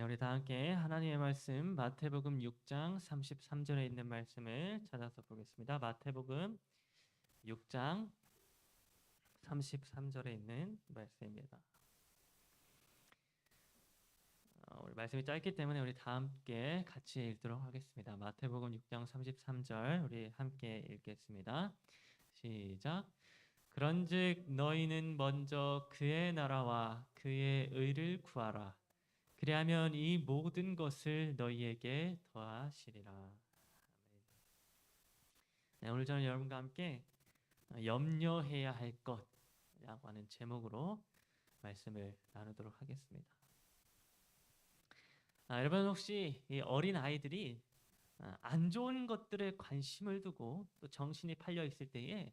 우리 다 함께 하나님의 말씀 마태복음 6장 33절에 있는 말씀을 찾아서 보겠습니다. 마태복음 6장 33절에 있는 말씀입니다. 우리 말씀이 짧기 때문에 우리 다 함께 같이 읽도록 하겠습니다. 마태복음 6장 33절 우리 함께 읽겠습니다. 시작. 그런즉 너희는 먼저 그의 나라와 그의 의를 구하라. 그리하면 이 모든 것을 너희에게 더하시리라. 네, 오늘 저는 여러분과 함께 염려해야 할 것이라고 하는 제목으로 말씀을 나누도록 하겠습니다. 여러분 혹시 이 어린 아이들이 안 좋은 것들에 관심을 두고 또 정신이 팔려 있을 때에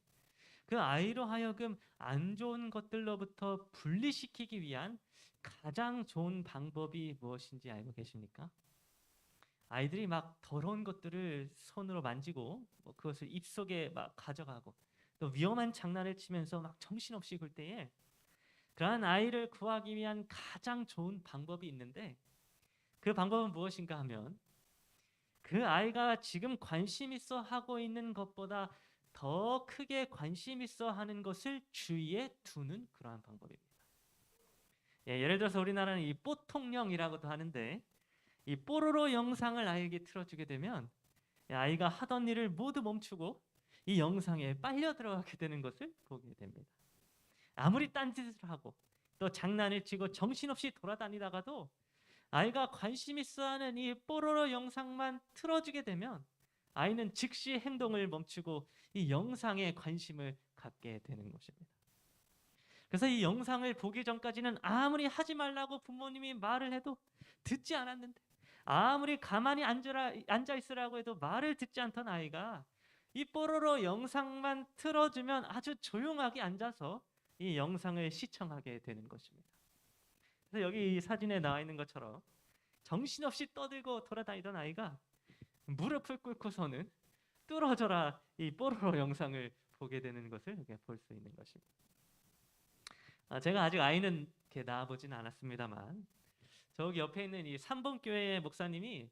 그 아이로 하여금 안 좋은 것들로부터 분리시키기 위한 가장 좋은 방법이 무엇인지 알고 계십니까? 아이들이 막 더러운 것들을 손으로 만지고 그것을 입속에 막 가져가고 또 위험한 장난을 치면서 막 정신없이 굴 때에 그러한 아이를 구하기 위한 가장 좋은 방법이 있는데 그 방법은 무엇인가 하면 그 아이가 지금 관심 있어 하고 있는 것보다 더 크게 관심 있어 하는 것을 주위에 두는 그러한 방법입니다. 예를 들어서 우리나라는 이 뽀통령이라고도 하는데 이 뽀로로 영상을 아이에게 틀어주게 되면 아이가 하던 일을 모두 멈추고 이 영상에 빨려 들어가게 되는 것을 보게 됩니다. 아무리 딴짓을 하고 또 장난을 치고 정신없이 돌아다니다가도 아이가 관심 있어하는 이 뽀로로 영상만 틀어주게 되면 아이는 즉시 행동을 멈추고 이 영상에 관심을 갖게 되는 것입니다. 그래서 이 영상을 보기 전까지는 아무리 하지 말라고 부모님이 말을 해도 듣지 않았는데 아무리 가만히 앉아 있으라고 해도 말을 듣지 않던 아이가 이 뽀로로 영상만 틀어주면 아주 조용하게 앉아서 이 영상을 시청하게 되는 것입니다. 그래서 여기 이 사진에 나와 있는 것처럼 정신없이 떠들고 돌아다니던 아이가 무릎을 꿇고서는 뚫어져라 이 뽀로로 영상을 보게 되는 것을 볼 수 있는 것입니다. 제가 아직 아이는 이렇게 낳아보진 않았습니다만 저기 옆에 있는 이 삼봉교회 목사님이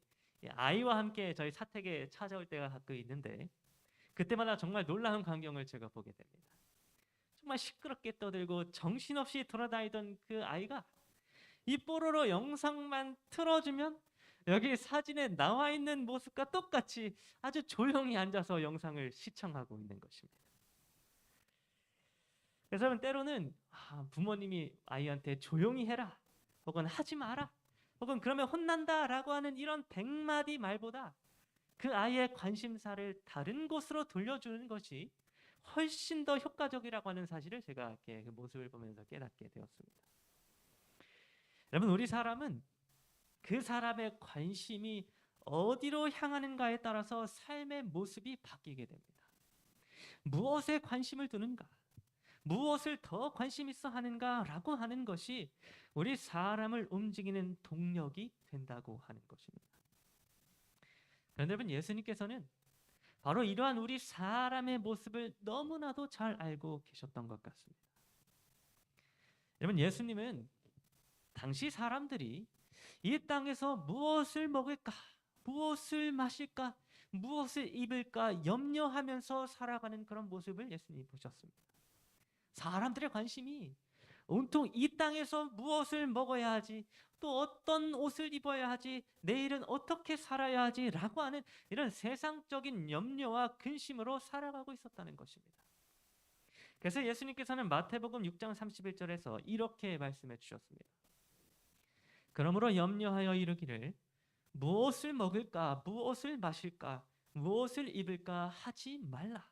아이와 함께 저희 사택에 찾아올 때가 가끔 있는데 그때마다 정말 놀라운 광경을 제가 보게 됩니다. 정말 시끄럽게 떠들고 정신없이 돌아다니던 그 아이가 이 뽀로로 영상만 틀어주면 여기 사진에 나와 있는 모습과 똑같이 아주 조용히 앉아서 영상을 시청하고 있는 것입니다. 그래서 때로는 부모님이 아이한테 조용히 해라 혹은 하지 마라 혹은 그러면 혼난다라고 하는 이런 100마디 말보다 그 아이의 관심사를 다른 곳으로 돌려주는 것이 훨씬 더 효과적이라고 하는 사실을 제가 이렇게 그 모습을 보면서 깨닫게 되었습니다. 여러분 우리 사람은 그 사람의 관심이 어디로 향하는가에 따라서 삶의 모습이 바뀌게 됩니다. 무엇에 관심을 두는가? 무엇을 더 관심 있어 하는가라고 하는 것이 우리 사람을 움직이는 동력이 된다고 하는 것입니다. 그런데 여러분 예수님께서는 바로 이러한 우리 사람의 모습을 너무나도 잘 알고 계셨던 것 같습니다. 여러분 예수님은 당시 사람들이 이 땅에서 무엇을 먹을까, 무엇을 마실까, 무엇을 입을까 염려하면서 살아가는 그런 모습을 예수님이 보셨습니다. 사람들의 관심이 온통 이 땅에서 무엇을 먹어야 하지, 또 어떤 옷을 입어야 하지, 내일은 어떻게 살아야 하지 라고 하는 이런 세상적인 염려와 근심으로 살아가고 있었다는 것입니다. 그래서 예수님께서는 마태복음 6장 31절에서 이렇게 말씀해 주셨습니다. 그러므로 염려하여 이르기를 무엇을 먹을까, 무엇을 마실까, 무엇을 입을까 하지 말라.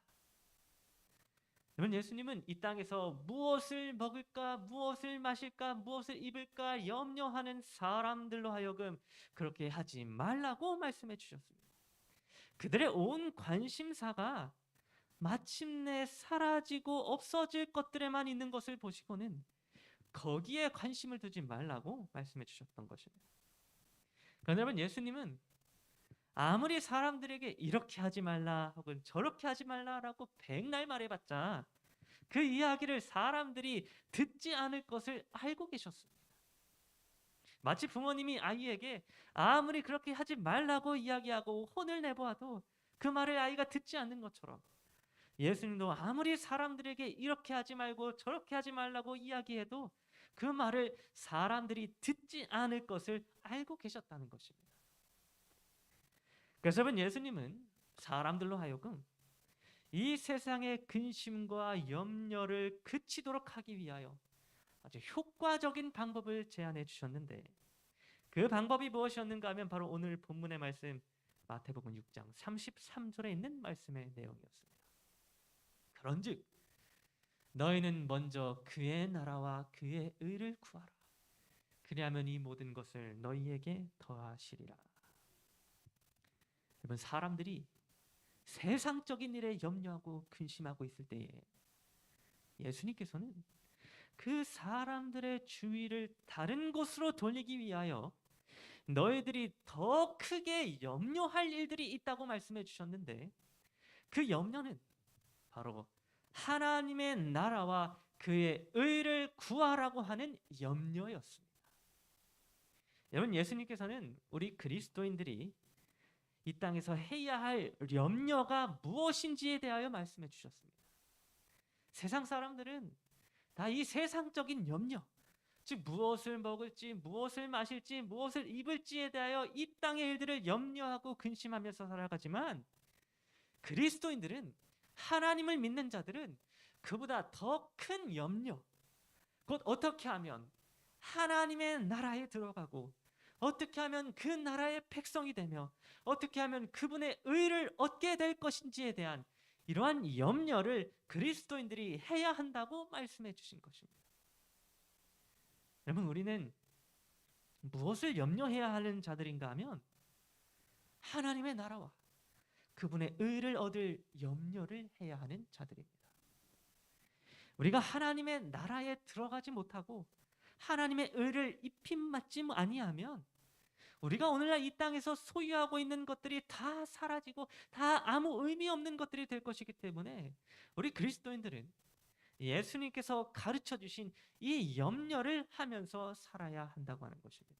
여러분 예수님은 이 땅에서 무엇을 먹을까, 무엇을 마실까, 무엇을 입을까 염려하는 사람들로 하여금 그렇게 하지 말라고 말씀해 주셨습니다. 그들의 온 관심사가 마침내 사라지고 없어질 것들에만 있는 것을 보시고는 거기에 관심을 두지 말라고 말씀해 주셨던 것입니다. 그런데 여러분 예수님은 아무리 사람들에게 이렇게 하지 말라 혹은 저렇게 하지 말라라고 백날 말해봤자 그 이야기를 사람들이 듣지 않을 것을 알고 계셨습니다. 마치 부모님이 아이에게 아무리 그렇게 하지 말라고 이야기하고 혼을 내보아도 그 말을 아이가 듣지 않는 것처럼, 예수님도 아무리 사람들에게 이렇게 하지 말고 저렇게 하지 말라고 이야기해도 그 말을 사람들이 듣지 않을 것을 알고 계셨다는 것입니다. 그래서 여러분, 예수님은 사람들로 하여금 이 세상의 근심과 염려를 그치도록 하기 위하여 아주 효과적인 방법을 제안해 주셨는데, 그 방법이 무엇이었는가 하면 바로 오늘 본문의 말씀 마태복음 6장 33절에 있는 말씀의 내용이었습니다. 그런즉 너희는 먼저 그의 나라와 그의 의를 구하라. 그리하면 이 모든 것을 너희에게 더하시리라. 여러분, 사람들이 세상적인 일에 염려하고 근심하고 있을 때에 예수님께서는 그 사람들의 주의를 다른 곳으로 돌리기 위하여 너희들이 더 크게 염려할 일들이 있다고 말씀해 주셨는데, 그 염려는 바로 하나님의 나라와 그의 의를 구하라고 하는 염려였습니다. 여러분, 예수님께서는 우리 그리스도인들이 이 땅에서 해야 할 염려가 무엇인지에 대하여 말씀해 주셨습니다. 세상 사람들은 다 이 세상적인 염려, 즉 무엇을 먹을지, 무엇을 마실지, 무엇을 입을지에 대하여 이 땅의 일들을 염려하고 근심하면서 살아가지만, 그리스도인들은, 하나님을 믿는 자들은 그보다 더 큰 염려, 곧 어떻게 하면 하나님의 나라에 들어가고, 어떻게 하면 그 나라의 백성이 되며, 어떻게 하면 그분의 의를 얻게 될 것인지에 대한 이러한 염려를 그리스도인들이 해야 한다고 말씀해 주신 것입니다. 여러분, 우리는 무엇을 염려해야 하는 자들인가 하면 하나님의 나라와 그분의 의를 얻을 염려를 해야 하는 자들입니다. 우리가 하나님의 나라에 들어가지 못하고 하나님의 의를 입힘받지 아니하면 우리가 오늘날 이 땅에서 소유하고 있는 것들이 다 사라지고 다 아무 의미 없는 것들이 될 것이기 때문에 우리 그리스도인들은 예수님께서 가르쳐 주신 이 염려를 하면서 살아야 한다고 하는 것입니다.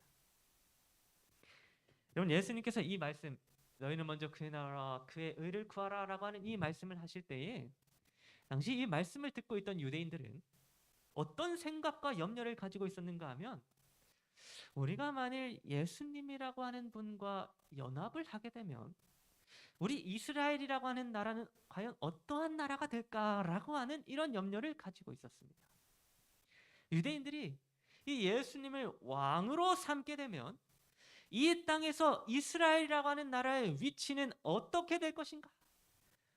여러분, 예수님께서 이 말씀, 너희는 먼저 그의 나라와 그의 의를 구하라 라고 하는 이 말씀을 하실 때에, 당시 이 말씀을 듣고 있던 유대인들은 어떤 생각과 염려를 가지고 있었는가 하면, 우리가 만일 예수님이라고 하는 분과 연합을 하게 되면 우리 이스라엘이라고 하는 나라는 과연 어떠한 나라가 될까라고 하는 이런 염려를 가지고 있었습니다. 유대인들이 이 예수님을 왕으로 삼게 되면 이 땅에서 이스라엘이라고 하는 나라의 위치는 어떻게 될 것인가?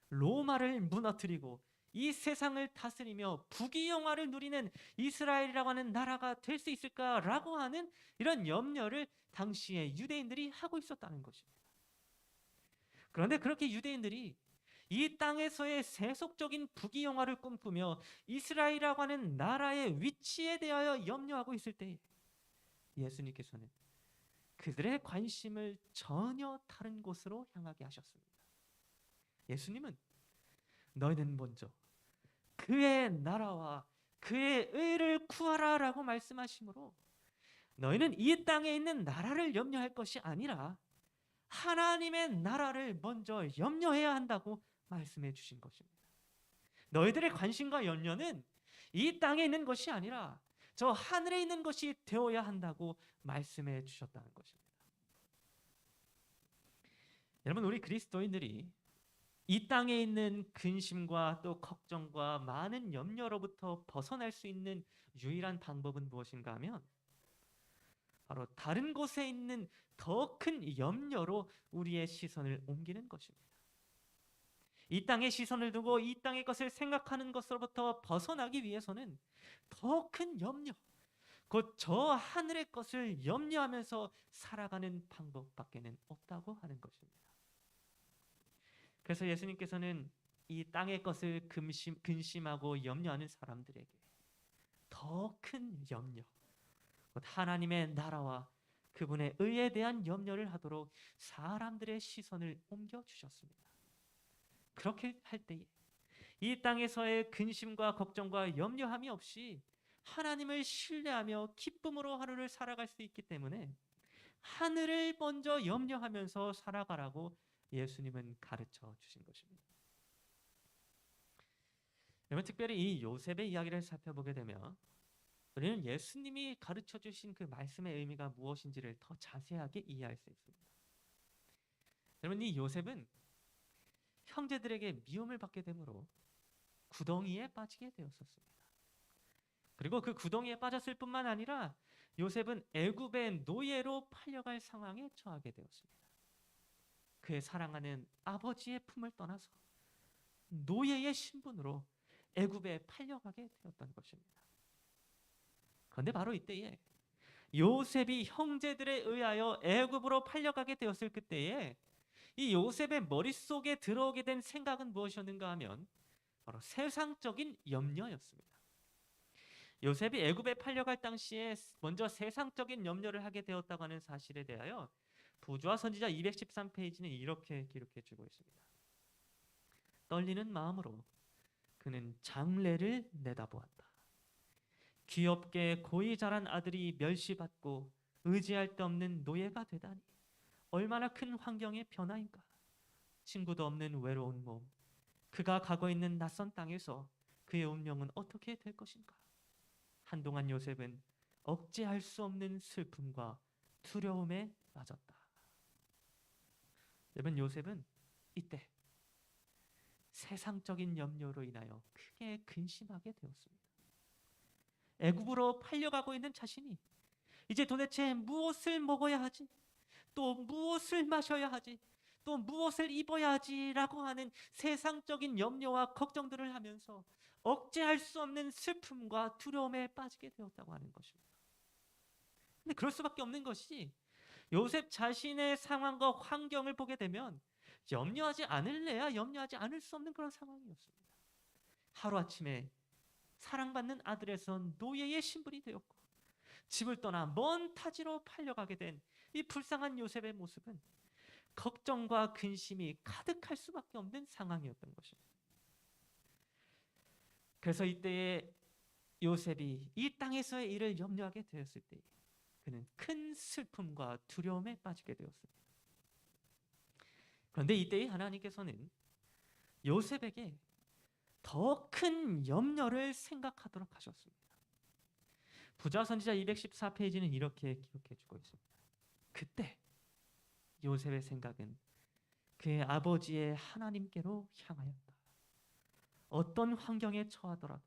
로마를 무너뜨리고 이 세상을 다스리며 부귀영화를 누리는 이스라엘이라고 하는 나라가 될 수 있을까라고 하는 이런 염려를 당시에 유대인들이 하고 있었다는 것입니다. 그런데 그렇게 유대인들이 이 땅에서의 세속적인 부귀영화를 꿈꾸며 이스라엘이라고 하는 나라의 위치에 대하여 염려하고 있을 때, 예수님께서는 그들의 관심을 전혀 다른 곳으로 향하게 하셨습니다. 예수님은 너희는 먼저 그의 나라와 그의 의를 구하라 라고 말씀하시므로, 너희는 이 땅에 있는 나라를 염려할 것이 아니라 하나님의 나라를 먼저 염려해야 한다고 말씀해 주신 것입니다. 너희들의 관심과 염려는 이 땅에 있는 것이 아니라 저 하늘에 있는 것이 되어야 한다고 말씀해 주셨다는 것입니다. 여러분, 우리 그리스도인들이 이 땅에 있는 근심과 또 걱정과 많은 염려로부터 벗어날 수 있는 유일한 방법은 무엇인가 하면 바로 다른 곳에 있는 더 큰 염려로 우리의 시선을 옮기는 것입니다. 이 땅의 시선을 두고 이 땅의 것을 생각하는 것으로부터 벗어나기 위해서는 더 큰 염려, 곧 저 하늘의 것을 염려하면서 살아가는 방법밖에는 없다고 하는 것입니다. 그래서 예수님께서는 이 땅의 것을 근심하고 염려하는 사람들에게 더 큰 염려, 곧 하나님의 나라와 그분의 의에 대한 염려를 하도록 사람들의 시선을 옮겨주셨습니다. 그렇게 할 때에 이 땅에서의 근심과 걱정과 염려함이 없이 하나님을 신뢰하며 기쁨으로 하루를 살아갈 수 있기 때문에 하늘을 먼저 염려하면서 살아가라고 예수님은 가르쳐 주신 것입니다. 여러분, 특별히 이 요셉의 이야기를 살펴보게 되면 우리는 예수님이 가르쳐 주신 그 말씀의 의미가 무엇인지를 더 자세하게 이해할 수 있습니다. 여러분, 이 요셉은 형제들에게 미움을 받게 되므로 구덩이에 빠지게 되었었습니다. 그리고 그 구덩이에 빠졌을 뿐만 아니라 요셉은 애굽의 노예로 팔려갈 상황에 처하게 되었습니다. 그의 사랑하는 아버지의 품을 떠나서 노예의 신분으로 애굽에 팔려가게 되었던 것입니다. 그런데 바로 이때에 요셉이 형제들에 의하여 애굽으로 팔려가게 되었을 그때에 이 요셉의 머릿속에 들어오게 된 생각은 무엇이었는가 하면 바로 세상적인 염려였습니다. 요셉이 애굽에 팔려갈 당시에 먼저 세상적인 염려를 하게 되었다고 하는 사실에 대하여 부조와 선지자 213페이지는 이렇게 기록해 주고 있습니다. 떨리는 마음으로 그는 장래를 내다보았다. 귀엽게 고이 자란 아들이 멸시받고 의지할 데 없는 노예가 되다니 얼마나 큰 환경의 변화인가. 친구도 없는 외로운 몸, 그가 가고 있는 낯선 땅에서 그의 운명은 어떻게 될 것인가. 한동안 요셉은 억제할 수 없는 슬픔과 두려움에 빠졌다. 여러분, 요셉은 이때 세상적인 염려로 인하여 크게 근심하게 되었습니다. 애굽으로 팔려가고 있는 자신이 이제 도대체 무엇을 먹어야 하지? 또 무엇을 마셔야 하지? 또 무엇을 입어야 하지라고 하는 세상적인 염려와 걱정들을 하면서 억제할 수 없는 슬픔과 두려움에 빠지게 되었다고 하는 것입니다. 근데 그럴 수밖에 없는 것이 요셉 자신의 상황과 환경을 보게 되면 염려하지 않을래야 염려하지 않을 수 없는 그런 상황이었습니다. 하루아침에 사랑받는 아들에서 노예의 신분이 되었고 집을 떠나 먼 타지로 팔려가게 된 이 불쌍한 요셉의 모습은 걱정과 근심이 가득할 수밖에 없는 상황이었던 것입니다. 그래서 이때에 요셉이 이 땅에서의 일을 염려하게 되었을 때 그는 큰 슬픔과 두려움에 빠지게 되었습니다. 그런데 이때에 하나님께서는 요셉에게 더 큰 염려를 생각하도록 하셨습니다. 부자 선지자 214페이지는 이렇게 기록해 주고 있습니다. 그때 요셉의 생각은 그의 아버지의 하나님께로 향하였다. 어떤 환경에 처하더라도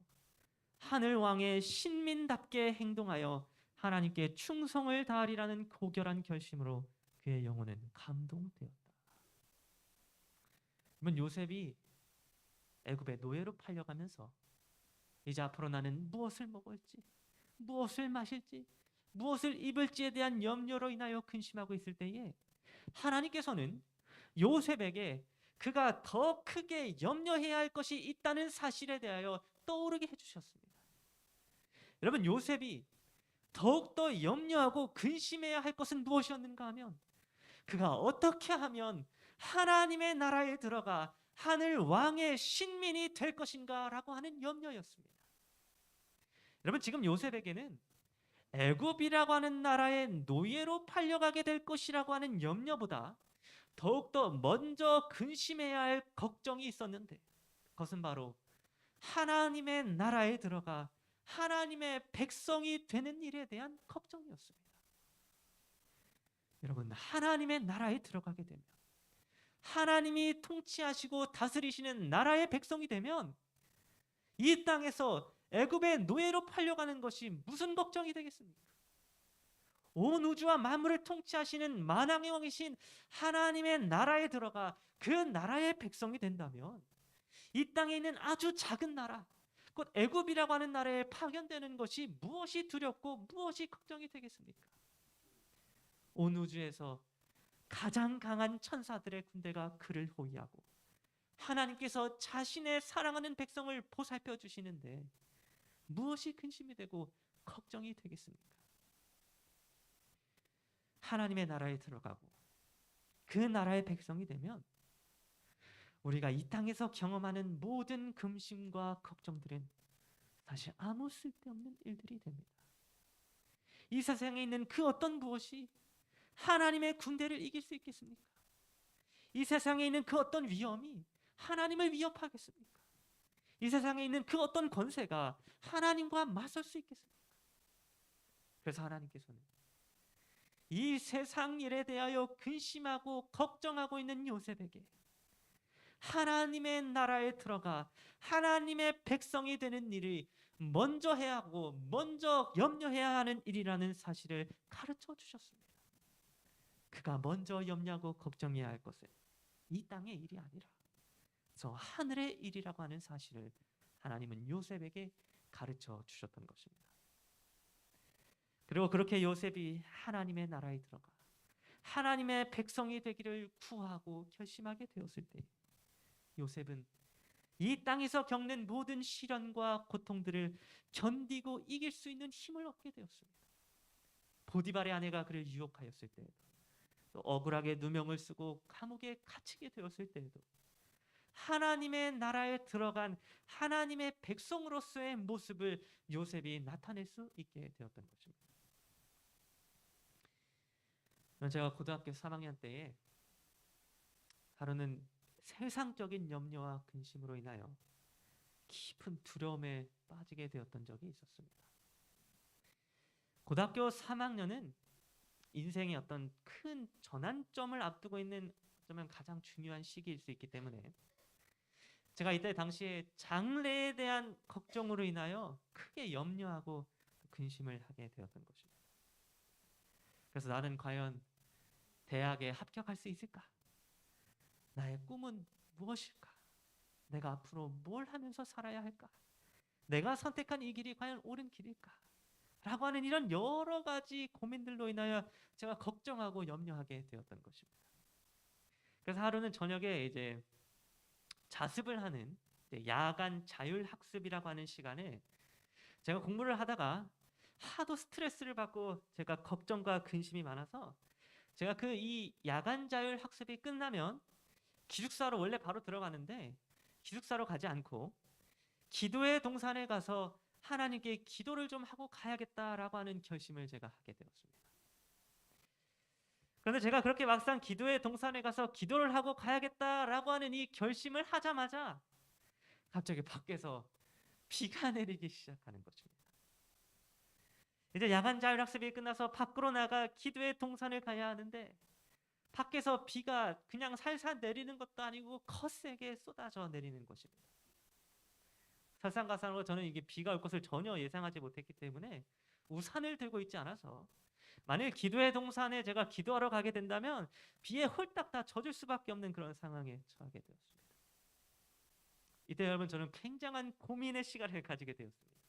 하늘 왕의 신민답게 행동하여 하나님께 충성을 다하리라는 고결한 결심으로 그의 영혼은 감동되었다. 그러면 요셉이 애굽의 노예로 팔려가면서 이제 앞으로 나는 무엇을 먹을지, 무엇을 마실지, 무엇을 입을지에 대한 염려로 인하여 근심하고 있을 때에 하나님께서는 요셉에게 그가 더 크게 염려해야 할 것이 있다는 사실에 대하여 떠오르게 해주셨습니다. 여러분, 요셉이 더욱더 염려하고 근심해야 할 것은 무엇이었는가 하면 그가 어떻게 하면 하나님의 나라에 들어가 하늘 왕의 신민이 될 것인가 라고 하는 염려였습니다. 여러분, 지금 요셉에게는 애굽이라고 하는 나라의 노예로 팔려가게 될 것이라고 하는 염려보다 더욱더 먼저 근심해야 할 걱정이 있었는데 그것은 바로 하나님의 나라에 들어가 하나님의 백성이 되는 일에 대한 걱정이었습니다. 여러분, 하나님의 나라에 들어가게 되면 하나님이 통치하시고 다스리시는 나라의 백성이 되면 이 땅에서 애굽의 노예로 팔려가는 것이 무슨 걱정이 되겠습니까? 온 우주와 만물을 통치하시는 만왕의 왕이신 하나님의 나라에 들어가 그 나라의 백성이 된다면 이 땅에 있는 아주 작은 나라, 곧 애굽이라고 하는 나라에 파견되는 것이 무엇이 두렵고 무엇이 걱정이 되겠습니까? 온 우주에서 가장 강한 천사들의 군대가 그를 호위하고 하나님께서 자신의 사랑하는 백성을 보살펴 주시는데 무엇이 근심이 되고 걱정이 되겠습니까? 하나님의 나라에 들어가고 그 나라의 백성이 되면 우리가 이 땅에서 경험하는 모든 근심과 걱정들은 사실 아무 쓸데없는 일들이 됩니다. 이 세상에 있는 그 어떤 무엇이 하나님의 군대를 이길 수 있겠습니까? 이 세상에 있는 그 어떤 위험이 하나님을 위협하겠습니까? 이 세상에 있는 그 어떤 권세가 하나님과 맞설 수 있겠습니까? 그래서 하나님께서는 이 세상 일에 대하여 근심하고 걱정하고 있는 요셉에게 하나님의 나라에 들어가 하나님의 백성이 되는 일을 먼저 해야 하고 먼저 염려해야 하는 일이라는 사실을 가르쳐 주셨습니다. 그가 먼저 염려하고 걱정해야 할 것은 이 땅의 일이 아니라 저 하늘의 일이라고 하는 사실을 하나님은 요셉에게 가르쳐 주셨던 것입니다. 그리고 그렇게 요셉이 하나님의 나라에 들어가 하나님의 백성이 되기를 구하고 결심하게 되었을 때 요셉은 이 땅에서 겪는 모든 시련과 고통들을 견디고 이길 수 있는 힘을 얻게 되었습니다. 보디발의 아내가 그를 유혹하였을 때에도, 또 억울하게 누명을 쓰고 감옥에 갇히게 되었을 때에도 하나님의 나라에 들어간 하나님의 백성으로서의 모습을 요셉이 나타낼 수 있게 되었던 것입니다. 제가 고등학교 3학년 때에 하루는 세상적인 염려와 근심으로 인하여 깊은 두려움에 빠지게 되었던 적이 있었습니다. 고등학교 3학년은 인생의 어떤 큰 전환점을 앞두고 있는 어쩌면 가장 중요한 시기일 수 있기 때문에 제가 이때 당시에 장래에 대한 걱정으로 인하여 크게 염려하고 근심을 하게 되었던 것입니다. 그래서 나는 과연 대학에 합격할 수 있을까? 나의 꿈은 무엇일까? 내가 앞으로 뭘 하면서 살아야 할까? 내가 선택한 이 길이 과연 옳은 길일까? 라고 하는 이런 여러 가지 고민들로 인하여 제가 걱정하고 염려하게 되었던 것입니다. 그래서 하루는 저녁에 이제 자습을 하는 야간 자율학습이라고 하는 시간에 제가 공부를 하다가 하도 스트레스를 받고 제가 걱정과 근심이 많아서 제가 그 이 야간 자율학습이 끝나면 기숙사로 원래 바로 들어가는데 기숙사로 가지 않고 기도의 동산에 가서 하나님께 기도를 좀 하고 가야겠다라고 하는 결심을 제가 하게 되었습니다. 그런데 제가 그렇게 막상 기도의 동산에 가서 기도를 하고 가야겠다라고 하는 이 결심을 하자마자 갑자기 밖에서 비가 내리기 시작하는 것입니다. 이제 야간 자율학습이 끝나서 밖으로 나가 기도의 동산을 가야 하는데 밖에서 비가 그냥 살살 내리는 것도 아니고 거세게 쏟아져 내리는 것입니다. 설상가상으로 저는 이게 비가 올 것을 전혀 예상하지 못했기 때문에 우산을 들고 있지 않아서 만일 기도의 동산에 제가 기도하러 가게 된다면 비에 홀딱 다 젖을 수밖에 없는 그런 상황에 처하게 되었습니다. 이때 여러분 저는 굉장한 고민의 시간을 가지게 되었습니다.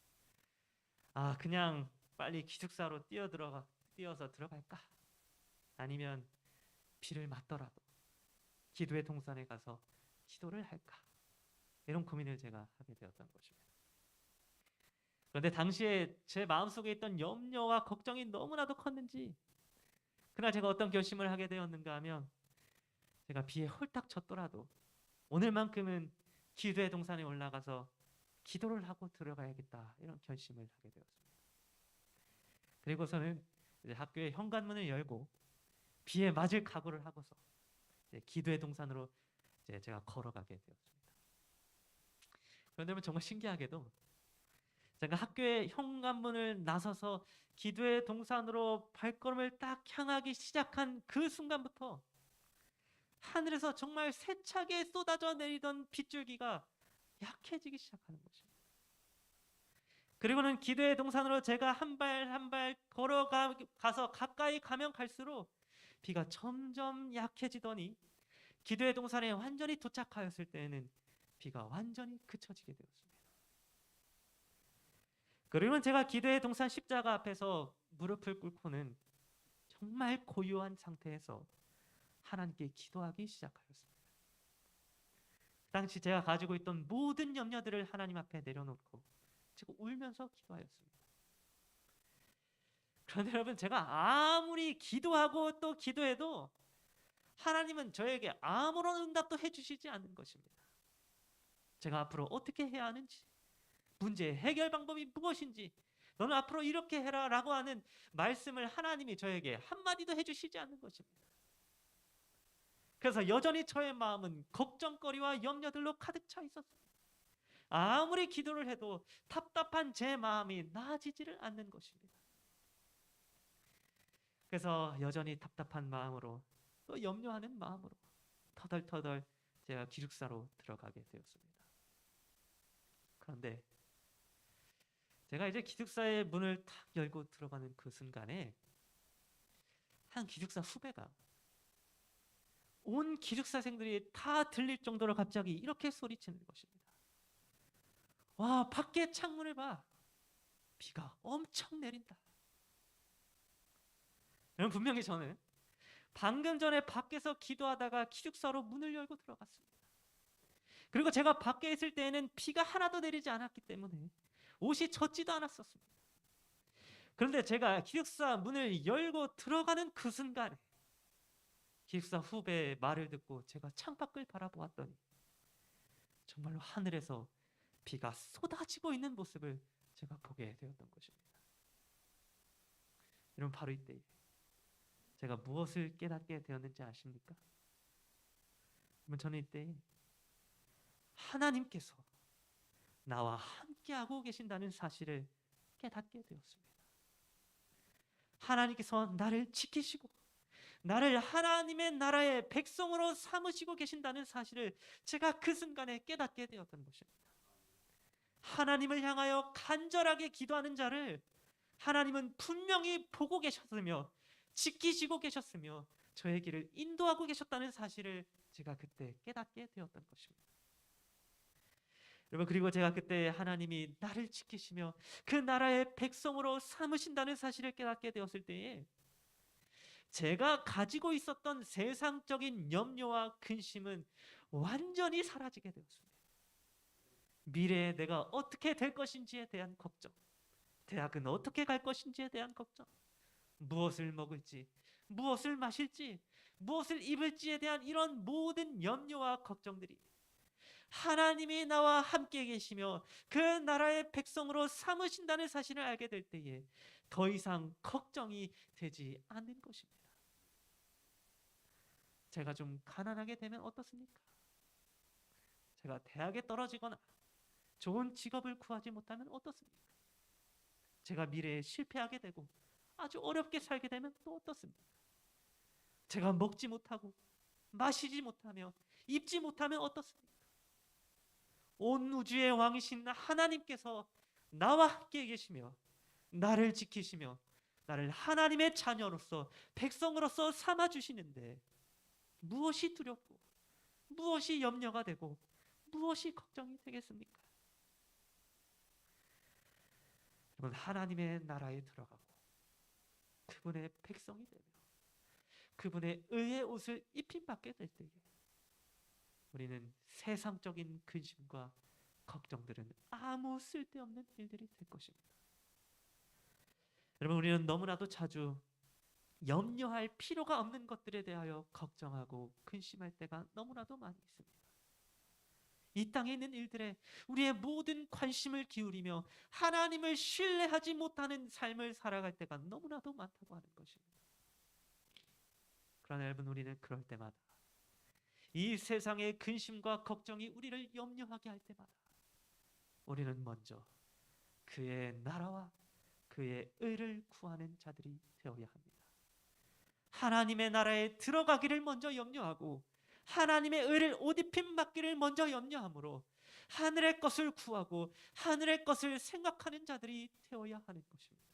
그냥 빨리 기숙사로 뛰어서 들어갈까? 아니면 비를 맞더라도 기도의 동산에 가서 기도를 할까? 이런 고민을 제가 하게 되었던 것입니다. 그런데 당시에 제 마음속에 있던 염려와 걱정이 너무나도 컸는지 그날 제가 어떤 결심을 하게 되었는가 하면 제가 비에 홀딱 젖더라도 오늘만큼은 기도의 동산에 올라가서 기도를 하고 들어가야겠다 이런 결심을 하게 되었습니다. 그리고서는 이제 학교의 현관문을 열고 비에 맞을 각오를 하고서 이제 기도의 동산으로 이제 제가 걸어가게 되었습니다. 그런데 정말 신기하게도 제가 학교의 현관문을 나서서 기도의 동산으로 발걸음을 딱 향하기 시작한 그 순간부터 하늘에서 정말 세차게 쏟아져 내리던 빗줄기가 약해지기 시작하는 것입니다. 그리고는 기도의 동산으로 제가 한 발 한 발 걸어가서 가까이 가면 갈수록 비가 점점 약해지더니 기도의 동산에 완전히 도착하였을 때에는 비가 완전히 그쳐지게 되었습니다. 그리고는 제가 기도의 동산 십자가 앞에서 무릎을 꿇고는 정말 고요한 상태에서 하나님께 기도하기 시작하였습니다. 그 당시 제가 가지고 있던 모든 염려들을 하나님 앞에 내려놓고 제가 울면서 기도하였습니다. 그런데 여러분 제가 아무리 기도하고 또 기도해도 하나님은 저에게 아무런 응답도 해주시지 않는 것입니다. 제가 앞으로 어떻게 해야 하는지, 문제의 해결 방법이 무엇인지, 너는 앞으로 이렇게 해라 라고 하는 말씀을 하나님이 저에게 한마디도 해주시지 않는 것입니다. 그래서 여전히 저의 마음은 걱정거리와 염려들로 가득 차 있었습니다. 아무리 기도를 해도 답답한 제 마음이 나아지지를 않는 것입니다. 그래서 여전히 답답한 마음으로, 또 염려하는 마음으로 터덜터덜 제가 기숙사로 들어가게 되었습니다. 그런데 제가 이제 기숙사의 문을 탁 열고 들어가는 그 순간에 한 기숙사 후배가 온 기숙사생들이 다 들릴 정도로 갑자기 이렇게 소리치는 것입니다. 와, 밖에 창문을 봐. 비가 엄청 내린다. 여러분, 분명히 저는 방금 전에 밖에서 기도하다가 기숙사로 문을 열고 들어갔습니다. 그리고 제가 밖에 있을 때에는 비가 하나도 내리지 않았기 때문에 옷이 젖지도 않았었습니다. 그런데 제가 기숙사 문을 열고 들어가는 그 순간에 기숙사 후배의 말을 듣고 제가 창밖을 바라보았더니 정말로 하늘에서 비가 쏟아지고 있는 모습을 제가 보게 되었던 것입니다. 여러분, 바로 이때 제가 무엇을 깨닫게 되었는지 아십니까? 여러분, 저는 이때 하나님께서 나와 함께하고 계신다는 사실을 깨닫게 되었습니다. 하나님께서 나를 지키시고 나를 하나님의 나라의 백성으로 삼으시고 계신다는 사실을 제가 그 순간에 깨닫게 되었던 것입니다. 하나님을 향하여 간절하게 기도하는 자를 하나님은 분명히 보고 계셨으며 지키시고 계셨으며 저의 길을 인도하고 계셨다는 사실을 제가 그때 깨닫게 되었던 것입니다. 여러분, 그리고 제가 그때 하나님이 나를 지키시며 그 나라의 백성으로 삼으신다는 사실을 깨닫게 되었을 때에 제가 가지고 있었던 세상적인 염려와 근심은 완전히 사라지게 되었습니다. 미래에 내가 어떻게 될 것인지에 대한 걱정, 대학은 어떻게 갈 것인지에 대한 걱정, 무엇을 먹을지, 무엇을 마실지, 무엇을 입을지에 대한 이런 모든 염려와 걱정들이 하나님이 나와 함께 계시며 그 나라의 백성으로 삼으신다는 사실을 알게 될 때에 더 이상 걱정이 되지 않는 것입니다. 제가 좀 가난하게 되면 어떻습니까? 제가 대학에 떨어지거나 좋은 직업을 구하지 못하면 어떻습니까? 제가 미래에 실패하게 되고 아주 어렵게 살게 되면 또 어떻습니까? 제가 먹지 못하고 마시지 못하며 입지 못하면 어떻습니까? 온 우주의 왕이신 하나님께서 나와 함께 계시며 나를 지키시며 나를 하나님의 자녀로서 백성으로서 삼아주시는데 무엇이 두렵고 무엇이 염려가 되고 무엇이 걱정이 되겠습니까? 여러분, 하나님의 나라에 들어가고 그분의 백성이 되며 그분의 의의 옷을 입힌받게 될 때에 우리는 세상적인 근심과 걱정들은 아무 쓸데없는 일들이 될 것입니다. 여러분, 우리는 너무나도 자주 염려할 필요가 없는 것들에 대하여 걱정하고 근심할 때가 너무나도 많이 있습니다. 이 땅에 있는 일들에 우리의 모든 관심을 기울이며 하나님을 신뢰하지 못하는 삶을 살아갈 때가 너무나도 많다고 하는 것입니다. 그러나 여러분, 우리는 그럴 때마다 이 세상의 근심과 걱정이 우리를 염려하게 할 때마다 우리는 먼저 그의 나라와 그의 의를 구하는 자들이 되어야 합니다. 하나님의 나라에 들어가기를 먼저 염려하고 하나님의 의를 옷 입힘 받기를 먼저 염려함으로 하늘의 것을 구하고 하늘의 것을 생각하는 자들이 되어야 하는 것입니다.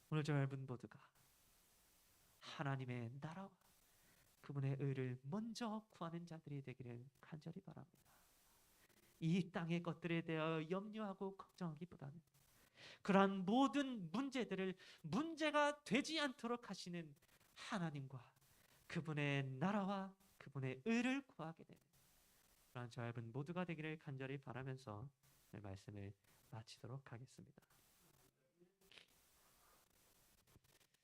오늘 저 여러분 모두가 하나님의 나라와 그분의 의를 먼저 구하는 자들이 되기를 간절히 바랍니다. 이 땅의 것들에 대하여 염려하고 걱정하기보다는 그러한 모든 문제들을 문제가 되지 않도록 하시는 하나님과 그분의 나라와 그분의 의를 구하게 되는 그러한 저 여러분 모두가 되기를 간절히 바라면서 오늘 말씀을 마치도록 하겠습니다.